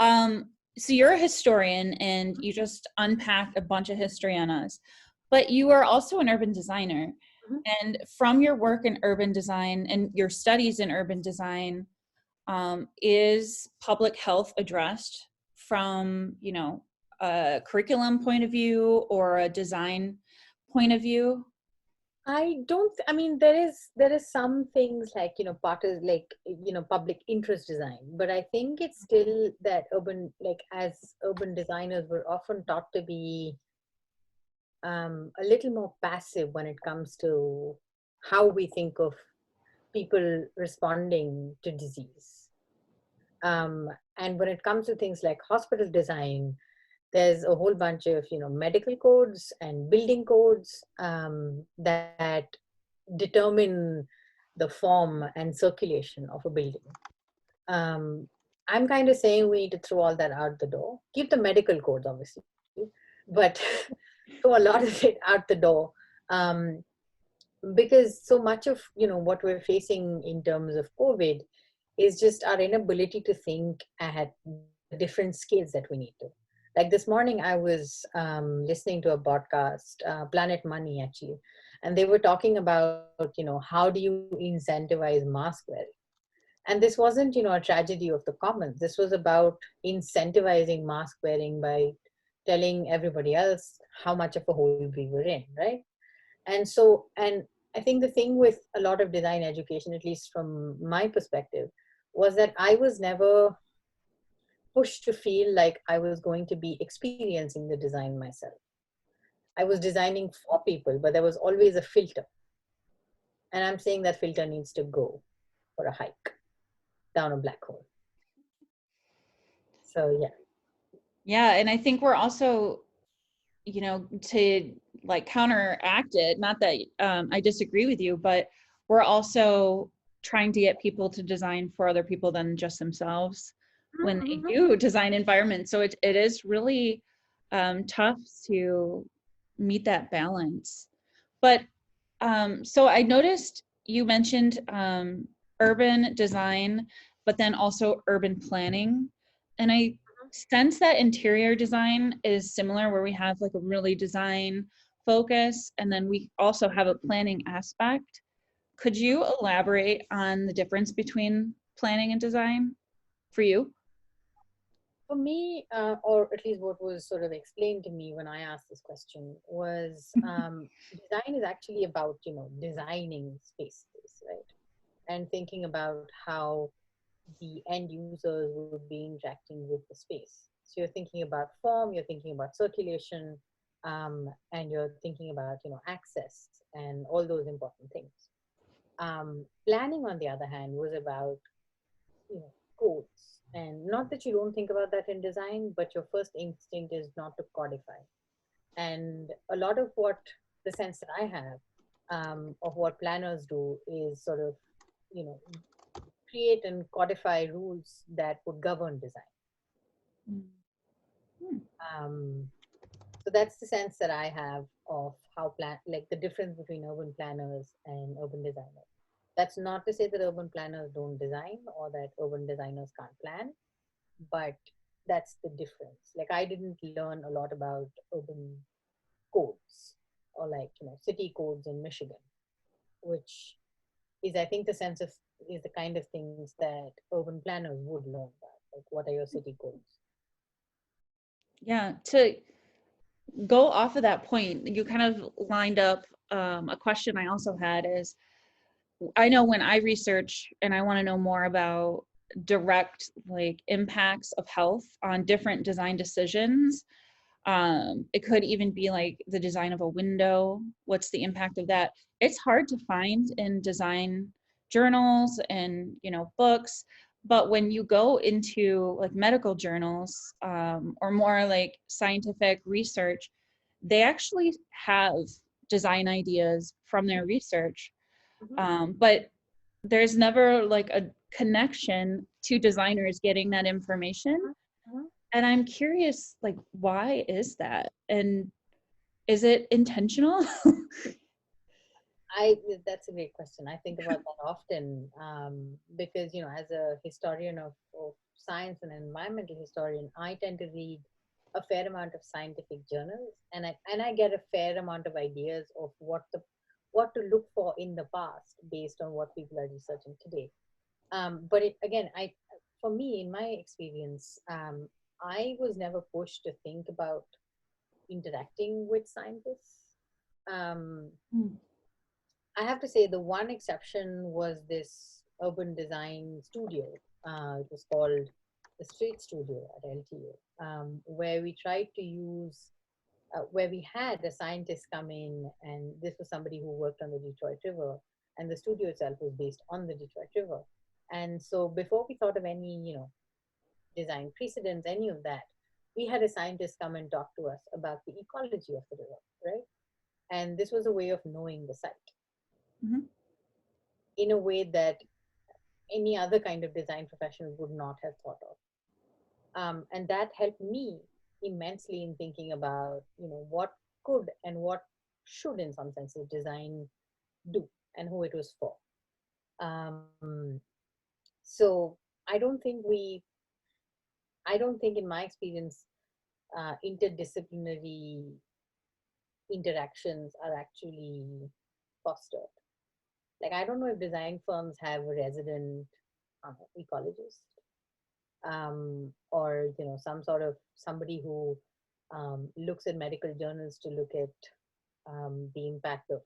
So you're a historian and you just unpacked a bunch of history on us, but you are also an urban designer. And from your work in urban design and your studies in urban design, Is public health addressed from, you know, a curriculum point of view or a design point of view? I don't. I mean, there is some things like, part is like, public interest design, but I think it's still that urban, like, as urban designers, we're often taught to be a little more passive when it comes to how we think of people responding to disease. And when it comes to things like hospital design, there's a whole bunch of medical codes and building codes that determine the form and circulation of a building. um, I'm kind of saying we need to throw all that out the door, keep the medical codes obviously, but throw a lot of it out the door, um, because so much of what we're facing in terms of COVID is just our inability to think at the different scales that we need to. Like this morning, I was listening to a podcast, Planet Money actually, and they were talking about how do you incentivize mask wearing. And this wasn't a tragedy of the commons. This was about incentivizing mask wearing by telling everybody else how much of a hole we were in, right? And I think the thing with a lot of design education, at least from my perspective, was that I was never pushed to feel like I was going to be experiencing the design myself. I was designing for people, but there was always a filter. And I'm saying that filter needs to go for a hike down a black hole. So yeah. Yeah, and I think we're also, you know, to like counteract it, not that I disagree with you, but we're also trying to get people to design for other people than just themselves when they do design environments. So it is really tough to meet that balance. But so I noticed you mentioned urban design, but then also urban planning. And I sense that interior design is similar, where we have like a really design focus, and then we also have a planning aspect. Could you elaborate on the difference between planning and design for you? For me, or at least what was sort of explained to me when I asked this question, was design is actually about designing spaces, right? And thinking about how the end users would be interacting with the space. So you're thinking about form, you're thinking about circulation, and you're thinking about access and all those important things. Planning, on the other hand, was about codes. And not that you don't think about that in design, but your first instinct is not to codify. And a lot of what the sense that I have of what planners do is sort of, you know, create and codify rules that would govern design. Hmm. So that's the sense that I have of how like the difference between urban planners and urban designers. That's not to say that urban planners don't design or that urban designers can't plan, but that's the difference. Like I didn't learn a lot about urban codes or like city codes in Michigan, which is I think the sense of is the kind of things that urban planners would learn about. Like what are your city codes? Yeah, to go off of that point, you kind of lined up a question I also had is, I know when I research and I want to know more about direct like impacts of health on different design decisions, it could even be like the design of a window. What's the impact of that? It's hard to find in design journals and books. But when you go into like medical journals or more like scientific research, they actually have design ideas from their research. But there's never like a connection to designers getting that information. Mhm. And I'm curious, like, why is that? And is it intentional? That's a great question. I think about that often because as a historian of science and environmental historian, I tend to read a fair amount of scientific journals, and I get a fair amount of ideas of what to look for in the past based on what people are researching today. But again, for me, in my experience, I was never pushed to think about interacting with scientists. Um, Mm. I have to say the one exception was this urban design studio. It was called the Street Studio at LTU, where we tried to use, where we had a scientist come in, and this was somebody who worked on the Detroit River, and the studio itself was based on the Detroit River. And so before we thought of any, design precedents, any of that, we had a scientist come and talk to us about the ecology of the river, right? And this was a way of knowing the site Mhm. in a way that any other kind of design professional would not have thought of. And that helped me immensely in thinking about, what could and what should, in some senses, design do and who it was for. Um, so I don't think in my experience, interdisciplinary interactions are actually fostered. Like, I don't know if design firms have a resident ecologist, or some sort of somebody who looks at medical journals to look at the impact of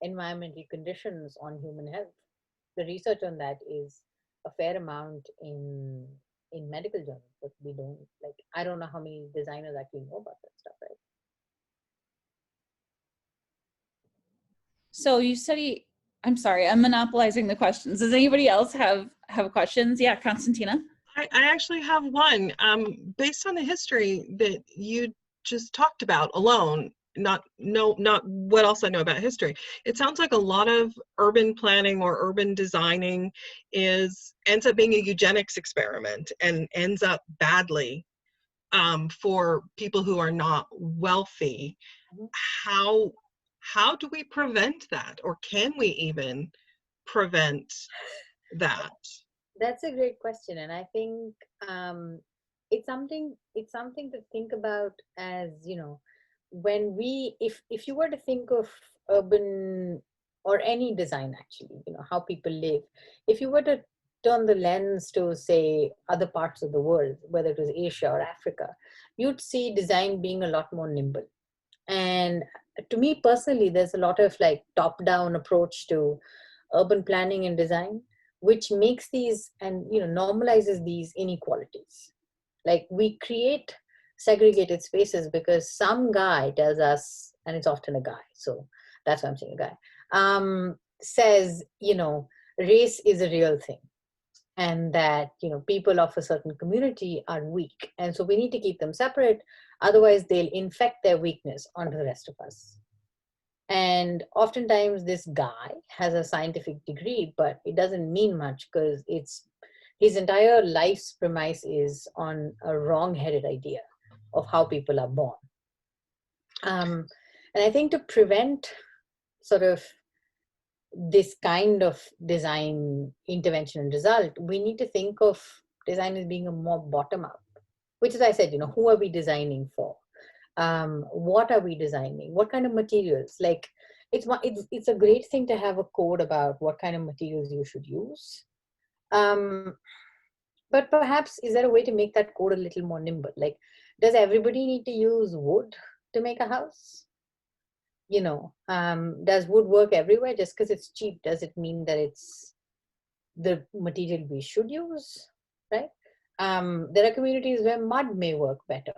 environmental conditions on human health. The research on that is a fair amount in medical journals, but we don't, like, I don't know how many designers actually know about that stuff, right? So you study, I'm sorry, I'm monopolizing the questions. Does anybody else have questions? Yeah, Constantina. I actually have one. Based on the history that you just talked about alone, not what else I know about history. It sounds like a lot of urban planning or urban designing ends up being a eugenics experiment and ends up badly for people who are not wealthy. Mm-hmm. How do we prevent that, or can we even prevent that? That's a great question, and I think it's something to think about, as when if you were to think of urban or any design, actually, how people live, if you were to turn the lens to, say, other parts of the world, whether it was Asia or Africa, you'd see design being a lot more nimble. And to me personally, there's a lot of like top-down approach to urban planning and design, which makes these and normalizes these inequalities. Like, we create segregated spaces because some guy tells us, and it's often a guy, so that's why I'm saying a guy, says, race is a real thing, and that people of a certain community are weak, and so we need to keep them separate, otherwise they'll infect their weakness onto the rest of us. And oftentimes this guy has a scientific degree, but it doesn't mean much because his entire life's premise is on a wrong-headed idea of how people are born. And I think to prevent sort of this kind of design intervention and result, we need to think of design as being a more bottom-up, which is, I said, who are we designing for? What are we designing? What kind of materials? Like, it's a great thing to have a code about what kind of materials you should use. But perhaps, is there a way to make that code a little more nimble? Like, does everybody need to use wood to make a house? Does wood work everywhere? Just because it's cheap, does it mean that it's the material we should use, right? There are communities where mud may work better.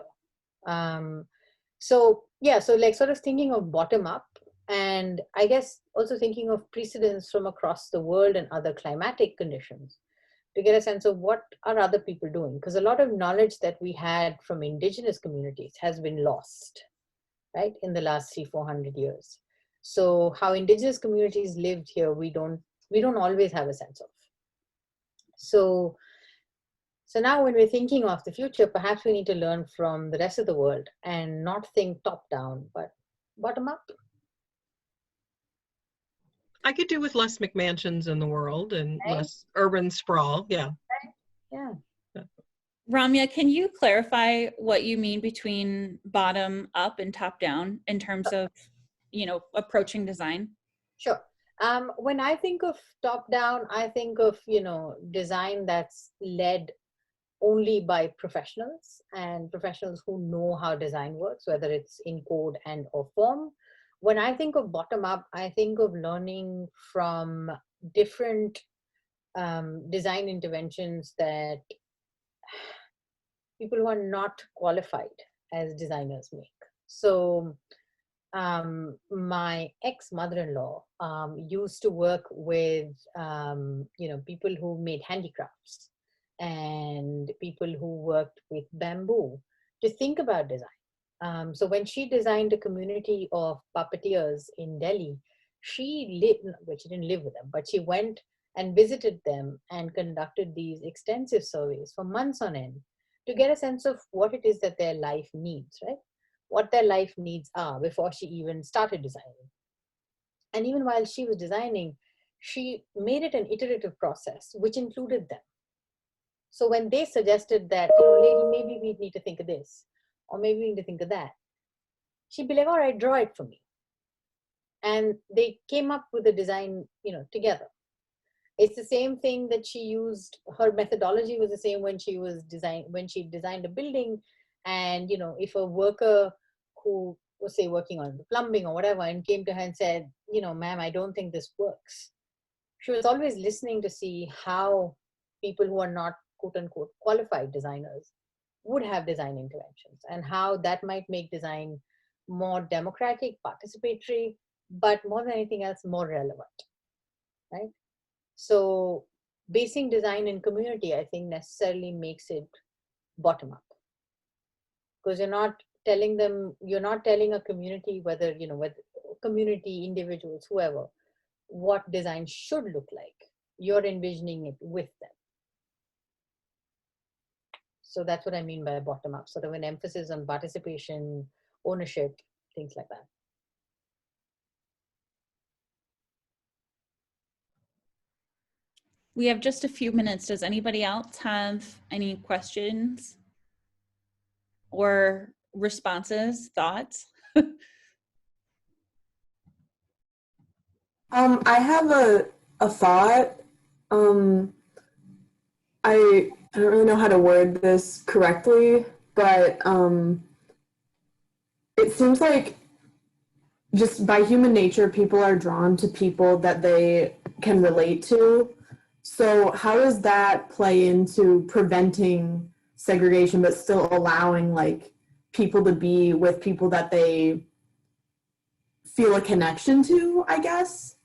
So like sort of thinking of bottom up, and I guess also thinking of precedents from across the world and other climatic conditions to get a sense of what are other people doing. Because a lot of knowledge that we had from indigenous communities has been lost, right, in the last 300-400 years. So how indigenous communities lived here, we don't always have a sense of. So now when we're thinking of the future, perhaps we need to learn from the rest of the world and not think top down, but bottom up. I could do with less McMansions in the world and Right. less urban sprawl. Yeah. Yeah. Ramya, can you clarify what you mean between bottom up and top down in terms of, approaching design? Sure. When I think of top down, I think of, design that's led only by professionals and professionals who know how design works, whether it's in code and or form. When I think of bottom up, I think of learning from different design interventions that people who are not qualified as designers make. So my ex-mother-in-law used to work with people who made handicrafts and people who worked with bamboo to think about design. So when she designed a community of puppeteers in Delhi, well, she didn't live with them, but she went and visited them and conducted these extensive surveys for months on end to get a sense of what it is that their life needs, right? What their life needs are before she even started designing. And even while she was designing, she made it an iterative process, which included them. So when they suggested that, lady, maybe we need to think of this, or maybe we need to think of that, she'd be like, all right, draw it for me. And they came up with a design, together. It's the same thing that she used. Her methodology was the same when she designed a building. And, if a worker who was, say, working on the plumbing or whatever, and came to her and said, ma'am, I don't think this works, she was always listening to see how people who are not quote unquote qualified designers would have design interventions and how that might make design more democratic, participatory, but more than anything else, more relevant, right? So basing design in community, I think, necessarily makes it bottom up, because you're not telling a community, whether community, individuals, whoever, what design should look like. You're envisioning it with them. So that's what I mean by bottom up, sort of an emphasis on participation, ownership, things like that. We have just a few minutes. Does anybody else have any questions or responses, thoughts? I have a thought. I don't really know how to word this correctly, but it seems like just by human nature, people are drawn to people that they can relate to. So how does that play into preventing segregation, but still allowing like people to be with people that they feel a connection to, I guess?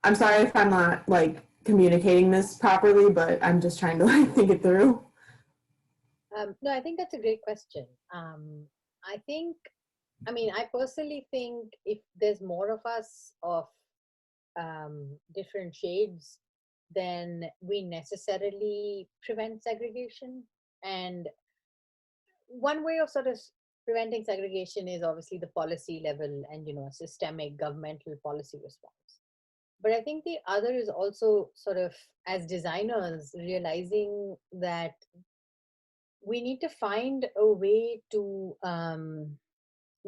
I'm sorry if I'm not like communicating this properly, but I'm just trying to like think it through. No, I think that's a great question. I personally think if there's more of us of different shades, then we necessarily prevent segregation. And one way of sort of preventing segregation is obviously the policy level and, a systemic governmental policy response. But I think the other is also sort of, as designers, realizing that we need to find a way to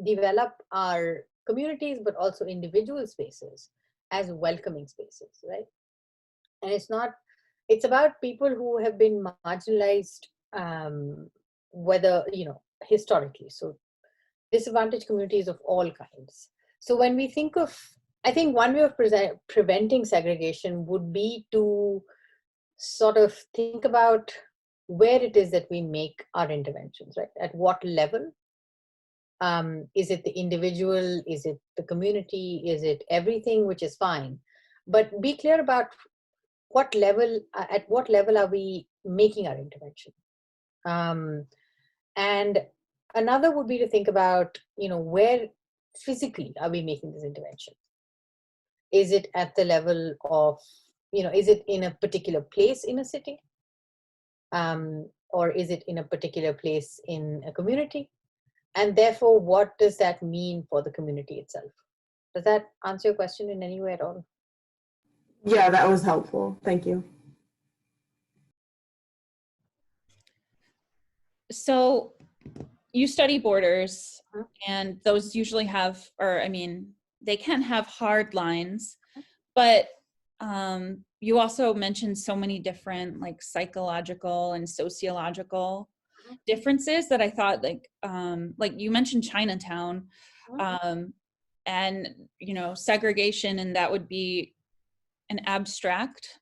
develop our communities, but also individual spaces as welcoming spaces, right? And it's about people who have been marginalized, whether, historically. So disadvantaged communities of all kinds. So when we think of, I think one way of preventing segregation would be to sort of think about where it is that we make our interventions, right? At what level? Is it the individual? Is it the community? Is it everything, which is fine? But be clear about at what level are we making our intervention? And another would be to think about, where physically are we making this intervention? Is it at the level of, is it in a particular place in a city? Or is it in a particular place in a community? And therefore, what does that mean for the community itself? Does that answer your question in any way at all? Yeah, that was helpful. Thank you. So you study borders, and those usually have, they can have hard lines, but you also mentioned so many different like psychological and sociological differences that I thought like you mentioned Chinatown, and you know, segregation, and that would be an abstract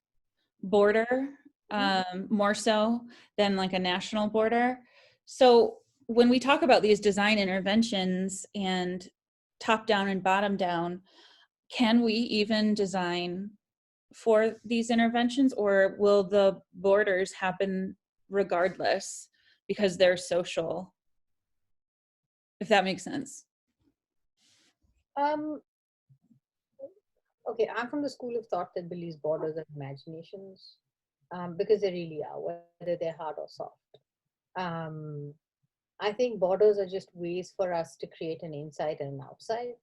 border, more so than like a national border. So when we talk about these design interventions and top down and bottom down, can we even design for these interventions, or will the borders happen regardless because they're social? If that makes sense. Okay, I'm from the school of thought that believes borders are imaginations, because they really are, whether they're hard or soft. I think borders are just ways for us to create an inside and an outside,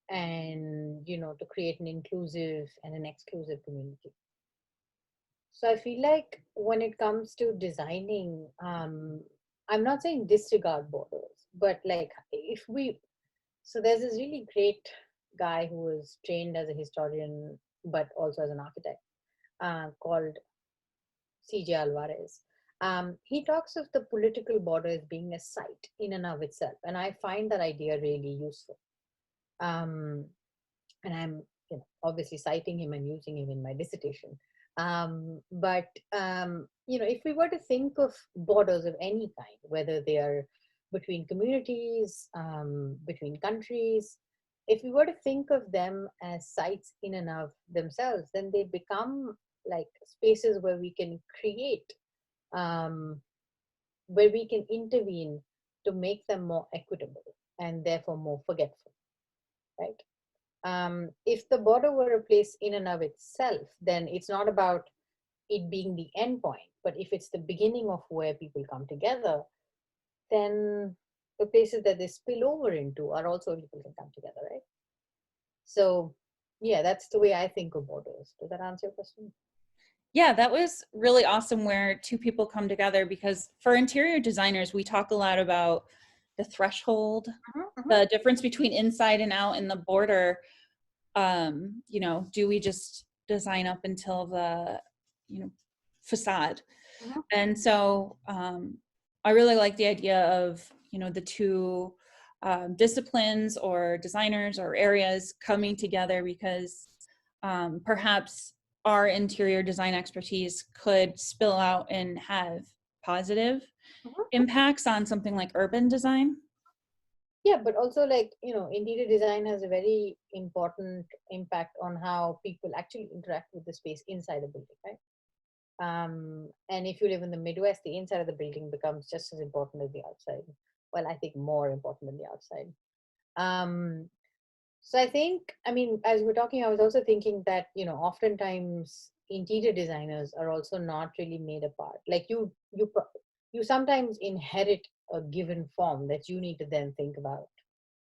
and you know, to create an inclusive and an exclusive community. So I feel like when it comes to designing, I'm not saying disregard borders, but like if we, so there's this really great guy who was trained as a historian, but also as an architect, called C.J. Alvarez. He talks of the political border as being a site in and of itself. And I find that idea really useful. And I'm, you know, obviously citing him and using him in my dissertation. But you know, if we were to think of borders of any kind, whether they are between communities, between countries, if we were to think of them as sites in and of themselves, then they become like spaces where we can create, where we can intervene to make them more equitable and therefore more forgetful, right? If the border were a place in and of itself, then it's not about it being the end point, but if it's the beginning of where people come together, then the places that they spill over into are also where people can come together, right? So yeah, that's the way I think of borders. Does that answer your question? Yeah, that was really awesome where two people come together, because for interior designers, we talk a lot about the threshold, the difference between inside and out in the border. You know, do we just design up until the, you know, facade? And so I really like the idea of, you know, the two disciplines or designers or areas coming together, because perhaps our interior design expertise could spill out and have positive impacts on something like urban design. Yeah, but also like, you know, interior design has a very important impact on how people actually interact with the space inside a building, right? And if you live in the Midwest, the inside of the building becomes just as important as the outside. Well, I think more important than the outside. So I think, I mean, as we're talking, I was also thinking that, you know, oftentimes interior designers are also not really made apart. Like you sometimes inherit a given form that you need to then think about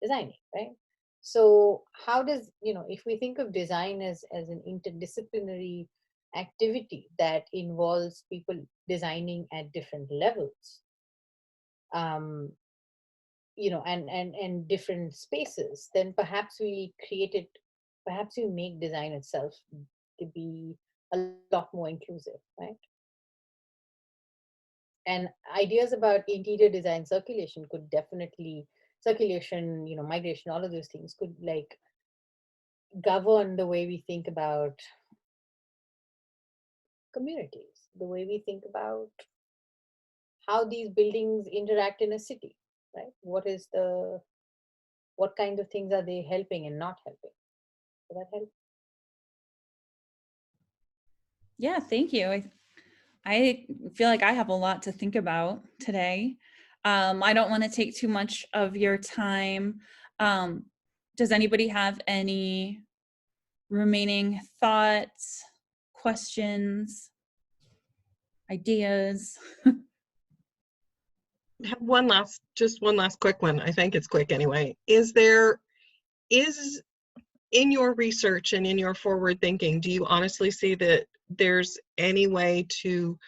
designing, right? So how does, you know, if we think of design as an interdisciplinary activity that involves people designing at different levels, you know, and different spaces, then perhaps we make design itself to be a lot more inclusive, right? And ideas about interior design circulation could definitely, circulation, you know, migration, all of those things could like govern the way we think about communities, the way we think about how these buildings interact in a city, right? What kind of things are they helping and not helping? Does that help? Yeah, thank you. I feel like I have a lot to think about today. I don't want to take too much of your time. Does anybody have any remaining thoughts, questions, ideas? Just one last quick one. I think it's quick anyway. Is in your research and in your forward thinking, do you honestly see that there's any way to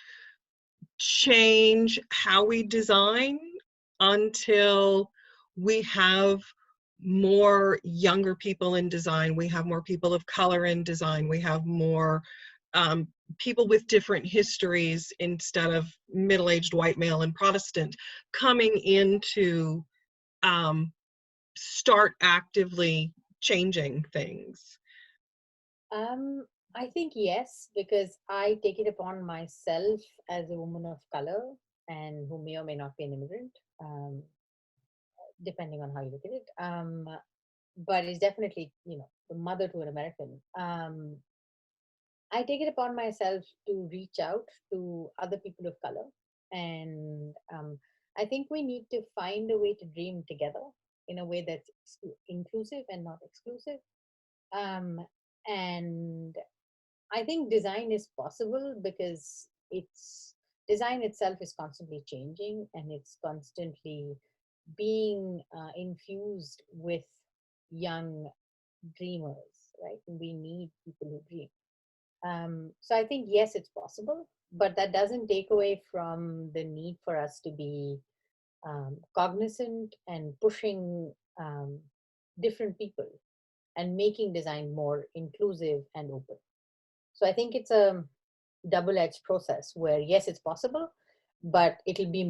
change how we design until we have more younger people in design, we have more people of color in design, we have more people with different histories instead of middle-aged white male and Protestant coming into start actively changing things? I think yes, because I take it upon myself as a woman of color and who may or may not be an immigrant, depending on how you look at it. But it's definitely, the mother to an American. I take it upon myself to reach out to other people of color. And I think we need to find a way to dream together in a way that's inclusive and not exclusive. And I think design is possible because design itself is constantly changing and it's constantly being infused with young dreamers, right? We need people who dream. So I think, yes, it's possible, but that doesn't take away from the need for us to be cognizant and pushing different people and making design more inclusive and open. So I think it's a double-edged process where, yes, it's possible, but it'll be